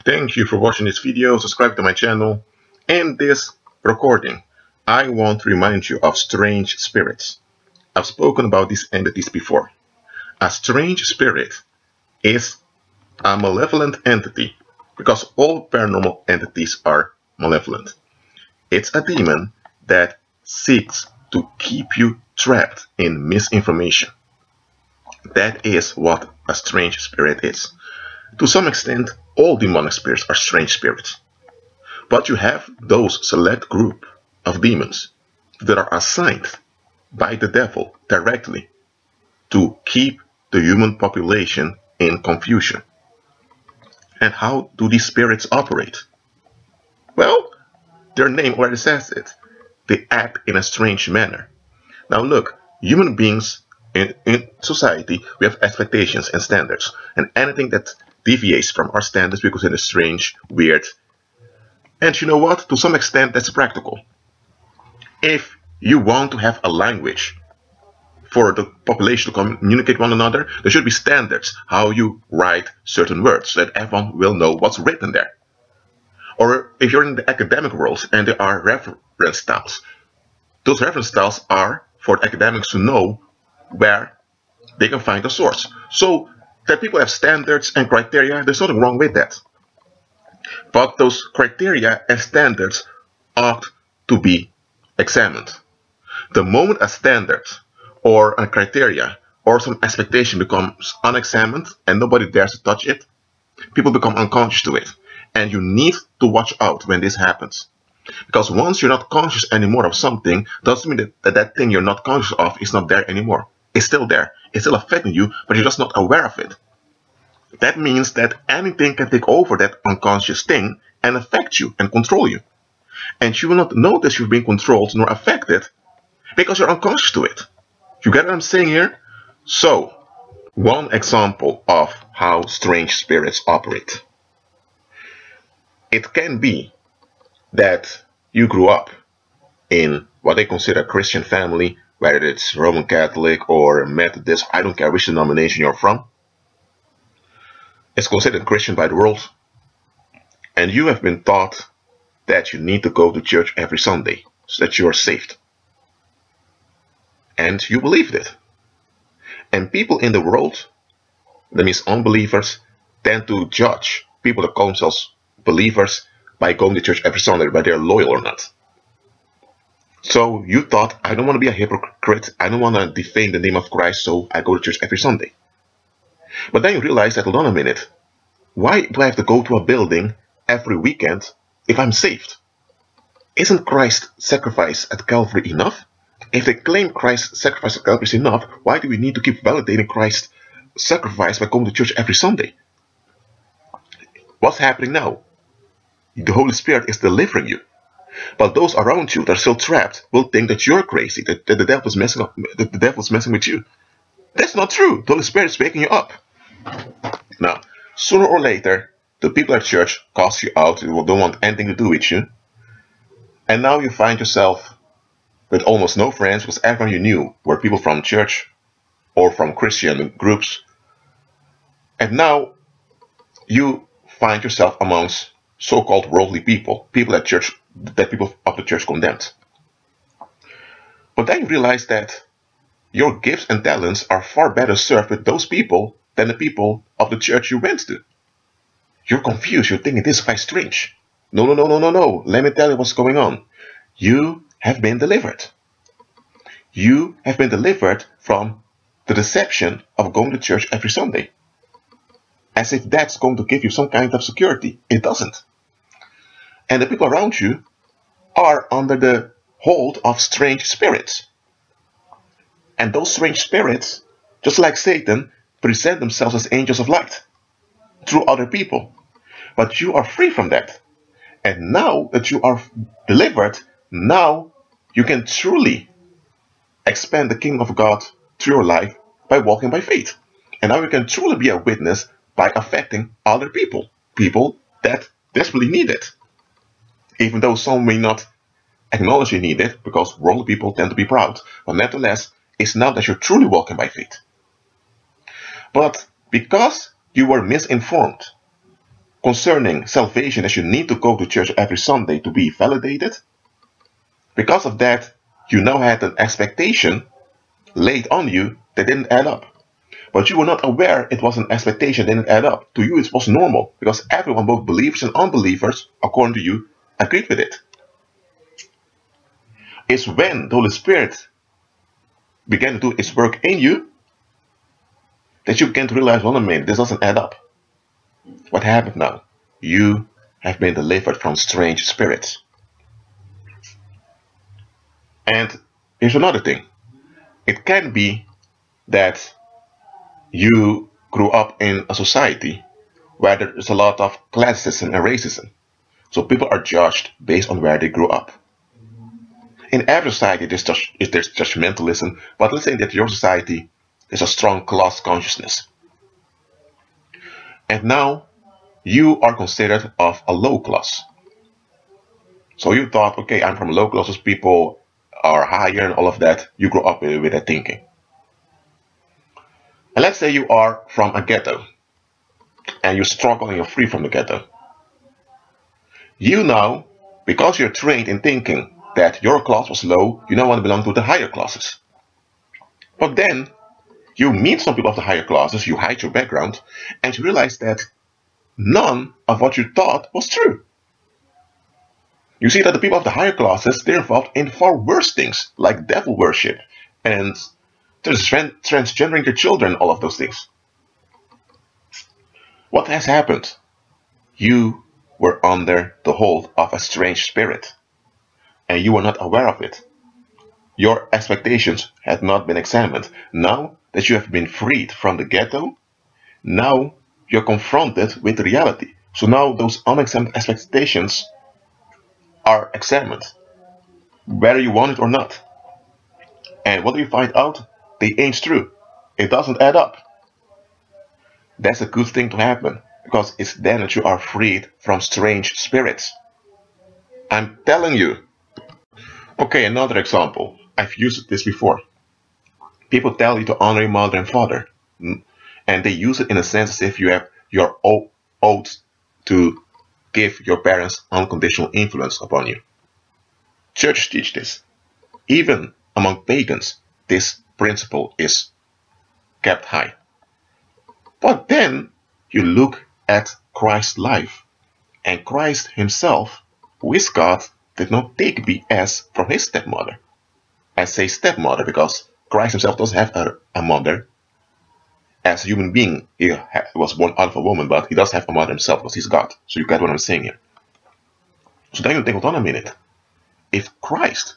Thank you for watching this video. Subscribe to my channel. In this recording, I want to remind you of strange spirits. I've spoken about these entities before. A strange spirit is a malevolent entity because all paranormal entities are malevolent. It's a demon that seeks to keep you trapped in misinformation. That is what a strange spirit is. To some extent, all demonic spirits are strange spirits. But you have those select group of demons that are assigned by the devil directly to keep the human population in confusion. And how do these spirits operate? Well, their name already says it. They act in a strange manner. Now look, human beings in society, we have expectations and standards. And anything that deviates from our standards we consider strange, weird. And you know what? To some extent that's practical. If you want to have a language for the population to communicate one another, there should be standards how you write certain words so that everyone will know what's written there. Or if you're in the academic world and there are reference styles, those reference styles are for academics to know where they can find the source. So that people have standards and criteria, there's nothing wrong with that. But those criteria and standards ought to be examined. The moment a standard or a criteria or some expectation becomes unexamined and nobody dares to touch it, people become unconscious to it. And you need to watch out when this happens. Because once you're not conscious anymore of something, doesn't mean that thing you're not conscious of is not there anymore. It's still there. It's still affecting you, but you're just not aware of it. That means that anything can take over that unconscious thing and affect you and control you. And you will not notice you've been controlled nor affected because you're unconscious to it. You get what I'm saying here? So, one example of how strange spirits operate. It can be that you grew up in what they consider a Christian family, whether it's Roman Catholic or Methodist, I don't care which denomination you're from. It's considered Christian by the world. And you have been taught that you need to go to church every Sunday so that you are saved. And you believed it. And people in the world, that means unbelievers, tend to judge people that call themselves believers by going to church every Sunday, whether they're loyal or not. So you thought, I don't want to be a hypocrite, I don't want to defame the name of Christ, so I go to church every Sunday. But then you realize that, hold on a minute, why do I have to go to a building every weekend if I'm saved? Isn't Christ's sacrifice at Calvary enough? If they claim Christ's sacrifice at Calvary is enough, why do we need to keep validating Christ's sacrifice by going to church every Sunday? What's happening now? The Holy Spirit is delivering you. But those around you that are still trapped will think that you're crazy, that the devil's messing up, that the devil's messing with you. That's not true. The Holy Spirit is waking you up. Now, sooner or later, the people at church cast you out, they don't want anything to do with you. And now you find yourself with almost no friends because everyone you knew were people from church or from Christian groups. And now you find yourself amongst so-called worldly people, people at church, that people of the church condemned. But then you realize that your gifts and talents are far better served with those people than the people of the church you went to. You're confused, you're thinking this is quite strange. No, let me tell you what's going on. You have been delivered. You have been delivered from the deception of going to church every Sunday. As if that's going to give you some kind of security. It doesn't. And the people around you are under the hold of strange spirits. And those strange spirits, just like Satan, present themselves as angels of light through other people. But you are free from that. And now that you are delivered, now you can truly expand the kingdom of God through your life by walking by faith. And now you can truly be a witness by affecting other people, people that desperately need it. Even though some may not acknowledge you need it, because worldly people tend to be proud. But nevertheless, it's now that you're truly walking by faith. But because you were misinformed, concerning salvation, that you need to go to church every Sunday to be validated. Because of that, you now had an expectation laid on you that didn't add up. But you were not aware it was an expectation that didn't add up. To you, it was normal because everyone, both believers and unbelievers, according to you, agreed with it. It's when the Holy Spirit began to do its work in you that you began to realize, well, a minute, this doesn't add up. What happened now? You have been delivered from strange spirits. And here's another thing. It can be that you grew up in a society where there is a lot of classism and racism. So people are judged based on where they grew up. In every society, there's judgmentalism, but let's say that your society is a strong class consciousness. And now you are considered of a low class. So you thought, okay, I'm from a low class, those people are higher and all of that. You grew up with that thinking. And let's say you are from a ghetto and you struggle and you're free from the ghetto. You now, because you're trained in thinking that your class was low, you now want to belong to the higher classes. But then you meet some people of the higher classes, you hide your background, and you realize that none of what you thought was true. You see that the people of the higher classes, they're involved in far worse things, like devil worship and transgendering their children, all of those things. What has happened? You were under the hold of a strange spirit, and you were not aware of it. Your expectations had not been examined. Now that you have been freed from the ghetto, now you're confronted with reality. So now those unexamined expectations are examined, whether you want it or not. And what do you find out? They ain't true. It doesn't add up. That's a good thing to happen, because it's then that you are freed from strange spirits. I'm telling you. Okay, another example. I've used this before. People tell you to honor your mother and father, and they use it in a sense as if you're owed to give your parents unconditional influence upon you. Churches teach this. Even among pagans, this principle is kept high. But then you look at Christ's life, and Christ himself, who is God, did not take BS from his stepmother. I say stepmother because Christ himself doesn't have a mother. As a human being, he was born out of a woman, but he does have a mother himself because he's God. So you get what I'm saying here. So then you think, hold on a minute. If Christ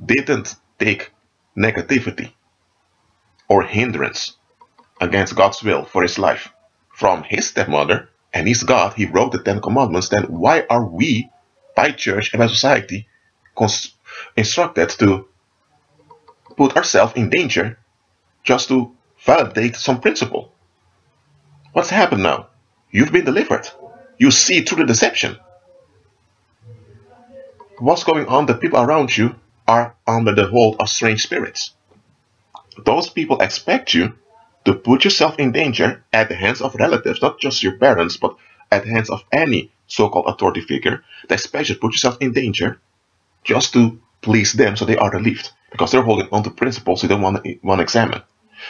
didn't take negativity or hindrance against God's will for his life from his stepmother, and he's God, he wrote the 10 Commandments, then why are we, by church and by society, instructed to put ourselves in danger just to validate some principle? What's happened now? You've been delivered. You see through the deception. What's going on? The people around you are under the hold of strange spirits. Those people expect you to put yourself in danger at the hands of relatives, not just your parents, but at the hands of any so-called authority figure. They expect you to put yourself in danger just to please them so they are relieved, because they're holding on to principles they don't want to examine.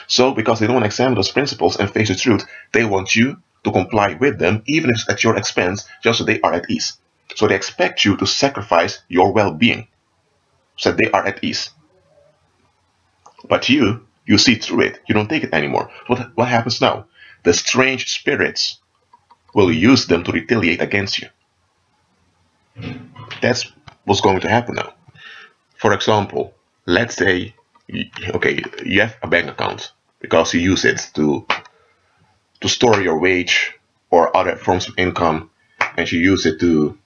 So because they don't want to examine those principles and face the truth, they want you to comply with them, even if it's at your expense, just so they are at ease. So they expect you to sacrifice your well-being so that they are at ease. But you see through it. You don't take it anymore. What happens now? The strange spirits will use them to retaliate against you. That's what's going to happen now. For example, let's say, okay, you have a bank account because you use it to store your wage or other forms of income, and you use it to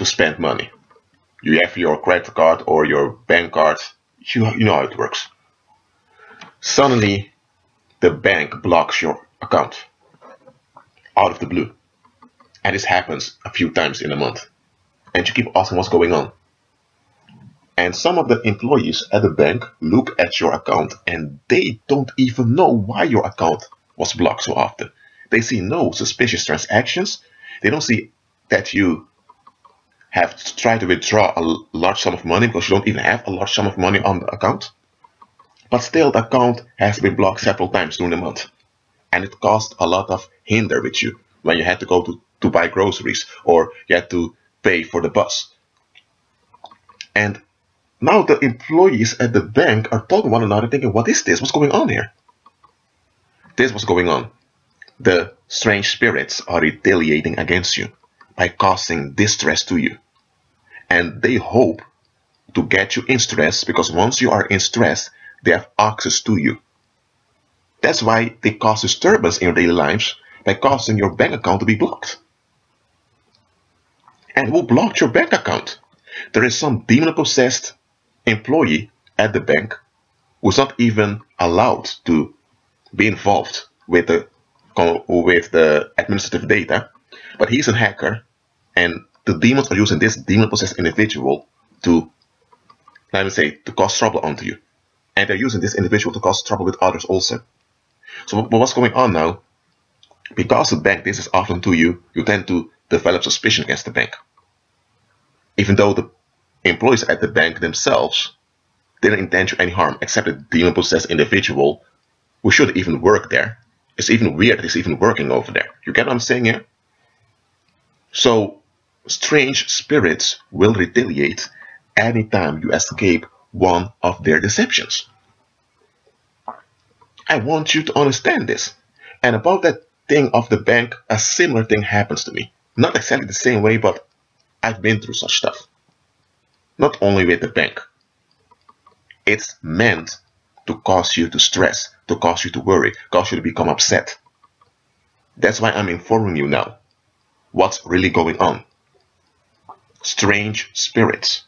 spend money. You have your credit card or your bank card. You know how it works. Suddenly, the bank blocks your account out of the blue. And this happens a few times in a month. And you keep asking what's going on. And some of the employees at the bank look at your account and they don't even know why your account was blocked so often. They see no suspicious transactions. They don't see that you have tried to withdraw a large sum of money because you don't even have a large sum of money on the account. But still, the account has been blocked several times during the month. And it caused a lot of hinder with you when you had to go to buy groceries or you had to pay for the bus. And now the employees at the bank are talking to one another thinking, what is this? What's going on here? This was going on. The strange spirits are retaliating against you by causing distress to you. And they hope to get you in stress, because once you are in stress, they have access to you. That's why they cause disturbance in your daily lives by causing your bank account to be blocked. And who blocked your bank account? There is some demon-possessed employee at the bank who's not even allowed to be involved with the administrative data, but he's a hacker, and the demons are using this demon-possessed individual to, let me say, to cause trouble onto you. And they're using this individual to cause trouble with others also. So what's going on now? Because the bank, this is often to you, you tend to develop suspicion against the bank. Even though the employees at the bank themselves didn't intend you any harm, except a demon-possessed individual who shouldn't even work there. It's even weird that he's even working over there. You get what I'm saying here? So, strange spirits will retaliate anytime you escape one of their deceptions. I want you to understand this. And about that thing of the bank, a similar thing happens to me. Not exactly the same way, but I've been through such stuff. Not only with the bank. It's meant to cause you to stress, to cause you to worry, cause you to become upset. That's why I'm informing you now what's really going on. Strange spirits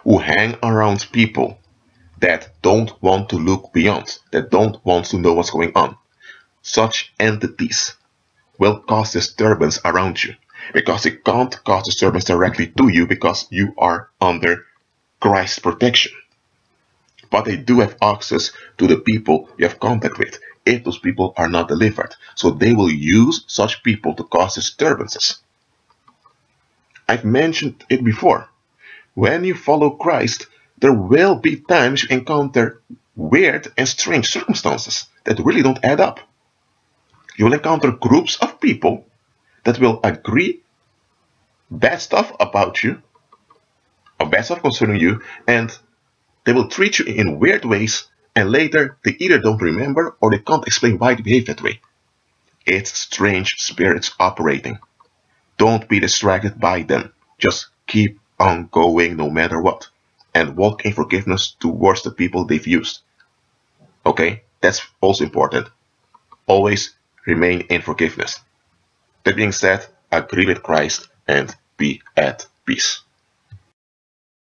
who hang around people that don't want to look beyond, that don't want to know what's going on. Such entities will cause disturbance around you, because they can't cause disturbance directly to you because you are under Christ's protection. But they do have access to the people you have contact with if those people are not delivered. So they will use such people to cause disturbances. I've mentioned it before. When you follow Christ, there will be times you encounter weird and strange circumstances that really don't add up. You will encounter groups of people that will agree bad stuff about you, or bad stuff concerning you, and they will treat you in weird ways, and later they either don't remember or they can't explain why they behave that way. It's strange spirits operating. Don't be distracted by them. Just keep on going no matter what, and walk in forgiveness towards the people they've used. Okay, that's also important. Always remain in forgiveness. That being said, agree with Christ and be at peace.